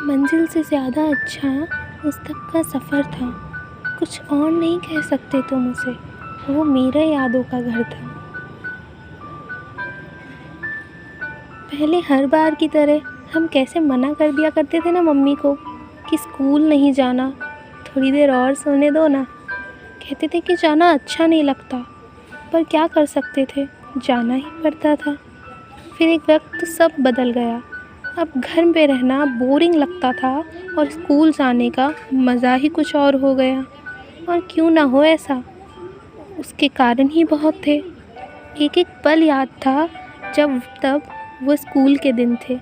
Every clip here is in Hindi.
मंजिल से ज़्यादा अच्छा उस तक का सफ़र था। कुछ और नहीं कह सकते तुम उसे, वो मेरे यादों का घर था। पहले हर बार की तरह हम कैसे मना कर दिया करते थे ना मम्मी को कि स्कूल नहीं जाना, थोड़ी देर और सोने दो ना। कहते थे कि जाना अच्छा नहीं लगता, पर क्या कर सकते थे, जाना ही पड़ता था। फिर एक वक्त सब बदल गया। अब घर पे रहना बोरिंग लगता था और स्कूल जाने का मज़ा ही कुछ और हो गया। और क्यों ना हो ऐसा, उसके कारण ही बहुत थे। एक एक पल याद था जब तब वो स्कूल के दिन थे।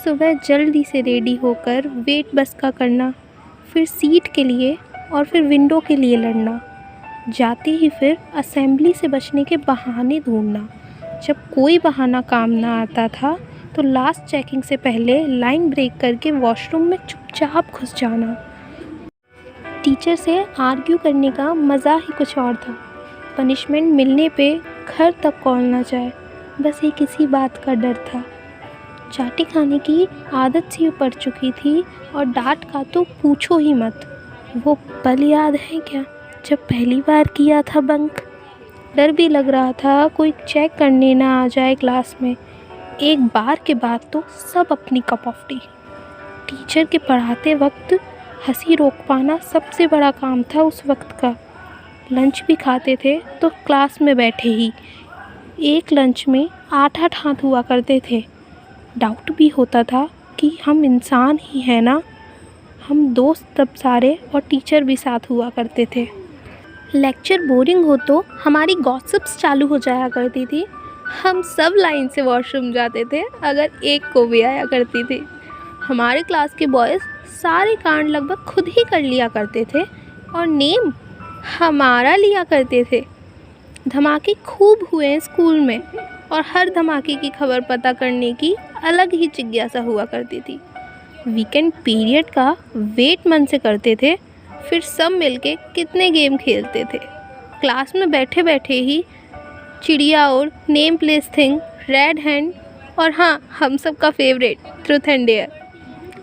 सुबह जल्दी से रेडी होकर वेट बस का करना, फिर सीट के लिए और फिर विंडो के लिए लड़ना, जाते ही फिर असेंबली से बचने के बहाने ढूंढना। जब कोई बहाना काम ना आता था तो लास्ट चेकिंग से पहले लाइन ब्रेक करके वॉशरूम में चुपचाप घुस जाना। टीचर से आर्ग्यू करने का मज़ा ही कुछ और था। पनिशमेंट मिलने पे घर तक कॉल ना जाए, बस एक इसी बात का डर था। चाटी खाने की आदत सी पड़ चुकी थी और डांट का तो पूछो ही मत। वो पल याद है क्या जब पहली बार किया था बंक? डर भी लग रहा था कोई चेक करने ना आ जाए क्लास में। एक बार के बाद तो सब अपनी कप ऑफ टी। टीचर के पढ़ाते वक्त हंसी रोक पाना सबसे बड़ा काम था उस वक्त का। लंच भी खाते थे तो क्लास में बैठे ही। एक लंच में 8-8 हाथ हुआ करते थे। डाउट भी होता था कि हम इंसान ही हैं ना। हम दोस्त तब सारे और टीचर भी साथ हुआ करते थे। लेक्चर बोरिंग हो तो हमारी गॉसिप्स चालू हो जाया करती थी। हम सब लाइन से वॉशरूम जाते थे अगर एक को भी आया करती थी। हमारे क्लास के बॉयज़ सारे कांड लगभग खुद ही कर लिया करते थे और नेम हमारा लिया करते थे। धमाके खूब हुए हैं स्कूल में और हर धमाके की खबर पता करने की अलग ही जिज्ञासा हुआ करती थी। वीकेंड पीरियड का वेट मन से करते थे। फिर सब मिलके कितने गेम खेलते थे। क्लास में बैठे बैठे ही चिड़िया और name place thing, red hand और हाँ, हम सब का favourite truth and dare.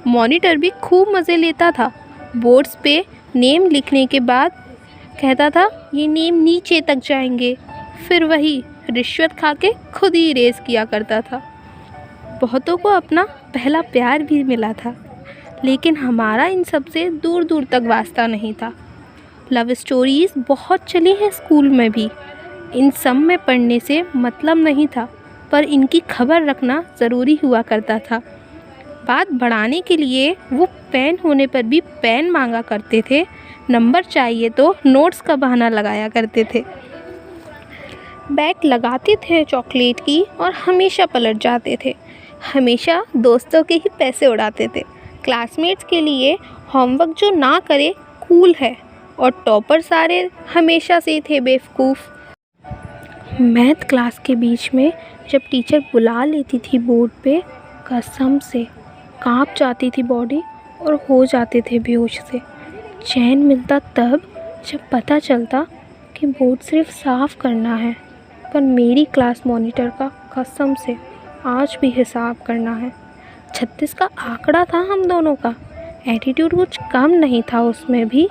Monitor भी खूब मज़े लेता था। बोर्ड्स पे नेम लिखने के बाद कहता था ये नेम नीचे तक जाएंगे, फिर वही रिश्वत खा के खुद ही इरेज किया करता था। बहुतों को अपना पहला प्यार भी मिला था, लेकिन हमारा इन सब से दूर दूर तक वास्ता नहीं था। लव स्टोरीज़ बहुत चली हैं स्कूल में भी। इन सब में पढ़ने से मतलब नहीं था, पर इनकी खबर रखना ज़रूरी हुआ करता था। बात बढ़ाने के लिए वो पेन होने पर भी पेन मांगा करते थे। नंबर चाहिए तो नोट्स का बहाना लगाया करते थे। बैग लगाते थे चॉकलेट की और हमेशा पलट जाते थे। हमेशा दोस्तों के ही पैसे उड़ाते थे। क्लासमेट्स के लिए होमवर्क जो ना करे कूल है, और टॉपर सारे हमेशा से थे बेवकूफ़। मैथ क्लास के बीच में जब टीचर बुला लेती थी बोर्ड पे, कसम से कांप जाती थी बॉडी और हो जाते थे बेहोश से। चैन मिलता तब जब पता चलता कि बोर्ड सिर्फ साफ़ करना है, पर मेरी क्लास मॉनिटर का कसम से आज भी हिसाब करना है। 36 का आंकड़ा था हम दोनों का। एटीट्यूड कुछ कम नहीं था उसमें भी।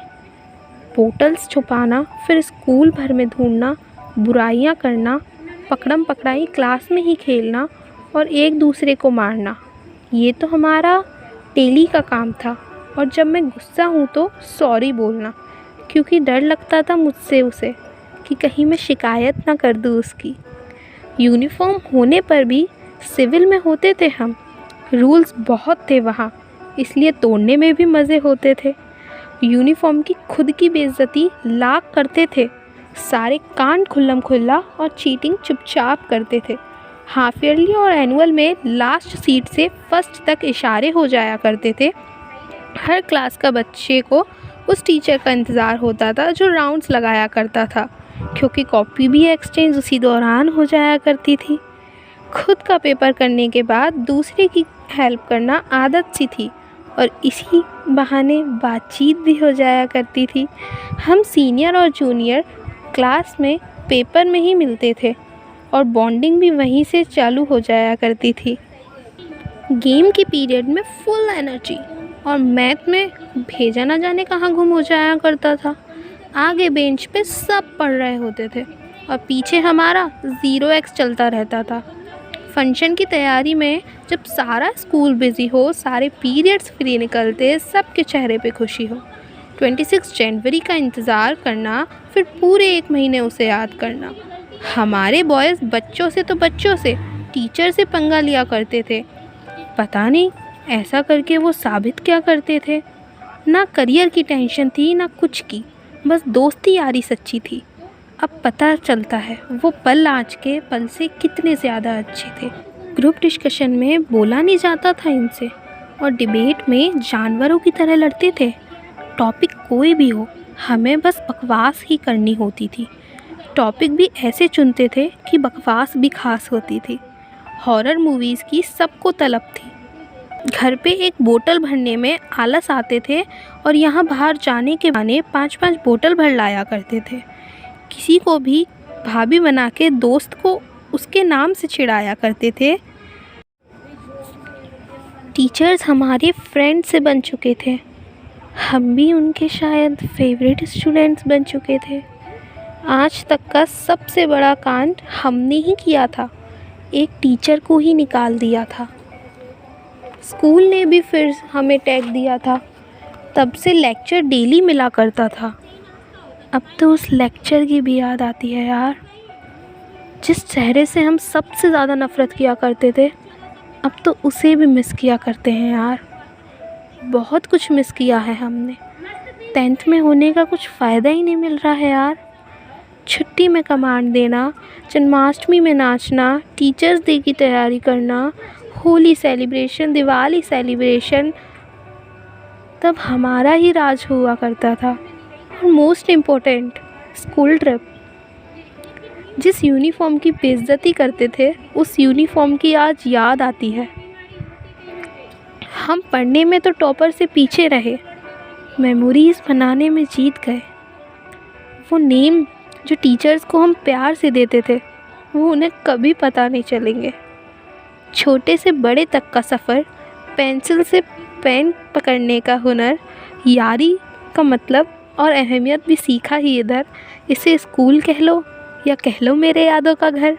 बोतल्स छुपाना, फिर स्कूल भर में ढूंढना, बुराइयां करना, पकड़म पकड़ाई क्लास में ही खेलना और एक दूसरे को मारना, ये तो हमारा डेली का काम था। और जब मैं गुस्सा हूँ तो सॉरी बोलना, क्योंकि डर लगता था मुझसे उसे कि कहीं मैं शिकायत ना कर दूँ उसकी। यूनिफॉर्म होने पर भी सिविल में होते थे हम। रूल्स बहुत थे वहाँ, इसलिए तोड़ने में भी मज़े होते थे। यूनिफॉर्म की खुद की बेइज्जती लाख करते थे। सारे कांड खुल्लम खुल्ला और चीटिंग चुपचाप करते थे। हाफ ईयरली और एनुअल में लास्ट सीट से फर्स्ट तक इशारे हो जाया करते थे। हर क्लास का बच्चे को उस टीचर का इंतज़ार होता था जो राउंड्स लगाया करता था, क्योंकि कॉपी भी एक्सचेंज उसी दौरान हो जाया करती थी। खुद का पेपर करने के बाद दूसरे की हेल्प करना आदत सी थी और इसी बहाने बातचीत भी हो जाया करती थी। हम सीनियर और जूनियर क्लास में पेपर में ही मिलते थे और बॉन्डिंग भी वहीं से चालू हो जाया करती थी। गेम की पीरियड में फुल एनर्जी और मैथ में भेजा ना जाने कहाँ गुम हो जाया करता था। आगे बेंच पे सब पढ़ रहे होते थे और पीछे हमारा 0x चलता रहता था। फंक्शन की तैयारी में जब सारा स्कूल बिज़ी हो, सारे पीरियड्स फ्री निकलते, सबके चेहरे पे खुशी हो, 26 जनवरी का इंतज़ार करना, फिर पूरे 1 महीने उसे याद करना। हमारे बॉयज़ बच्चों से तो बच्चों से, टीचर से पंगा लिया करते थे। पता नहीं ऐसा करके वो साबित क्या करते थे। ना करियर की टेंशन थी ना कुछ की, बस दोस्ती यारी सच्ची थी। अब पता चलता है वो पल आज के पल से कितने ज़्यादा अच्छे थे। ग्रुप डिस्कशन में बोला नहीं जाता था इनसे और डिबेट में जानवरों की तरह लड़ते थे। टॉपिक कोई भी हो, हमें बस बकवास ही करनी होती थी। टॉपिक भी ऐसे चुनते थे कि बकवास भी खास होती थी। हॉरर मूवीज़ की सबको तलब थी। घर पे एक बोतल भरने में आलस आते थे और यहाँ बाहर जाने के बहाने 5-5 बोतल भर लाया करते थे। किसी को भी भाभी बना के दोस्त को उसके नाम से चिढ़ाया करते थे। टीचर्स हमारे फ्रेंड से बन चुके थे, हम भी उनके शायद फेवरेट स्टूडेंट्स बन चुके थे। आज तक का सबसे बड़ा कांड हमने ही किया था, एक टीचर को ही निकाल दिया था। स्कूल ने भी फिर हमें टैग दिया था, तब से लेक्चर डेली मिला करता था। अब तो उस लेक्चर की भी याद आती है यार। जिस चेहरे से हम सबसे ज़्यादा नफ़रत किया करते थे, अब तो उसे भी मिस किया करते हैं यार। बहुत कुछ मिस किया है हमने। 10th में होने का कुछ फ़ायदा ही नहीं मिल रहा है यार। छुट्टी में कमांड देना, जन्माष्टमी में नाचना, टीचर्स डे की तैयारी करना, होली सेलिब्रेशन, दिवाली सेलिब्रेशन, तब हमारा ही राज हुआ करता था। और मोस्ट इम्पोर्टेंट, स्कूल ट्रिप। जिस यूनिफॉर्म की बेइज्जती करते थे, उस यूनिफॉर्म की आज याद आती है। हम पढ़ने में तो टॉपर से पीछे रहे, मेमोरीज़ बनाने में जीत गए। वो नेम जो टीचर्स को हम प्यार से देते थे, वो उन्हें कभी पता नहीं चलेंगे। छोटे से बड़े तक का सफ़र, पेंसिल से पेन पकड़ने का हुनर, यारी का मतलब और अहमियत भी सीखा ही इधर। इसे स्कूल कह लो या कह लो मेरे यादों का घर।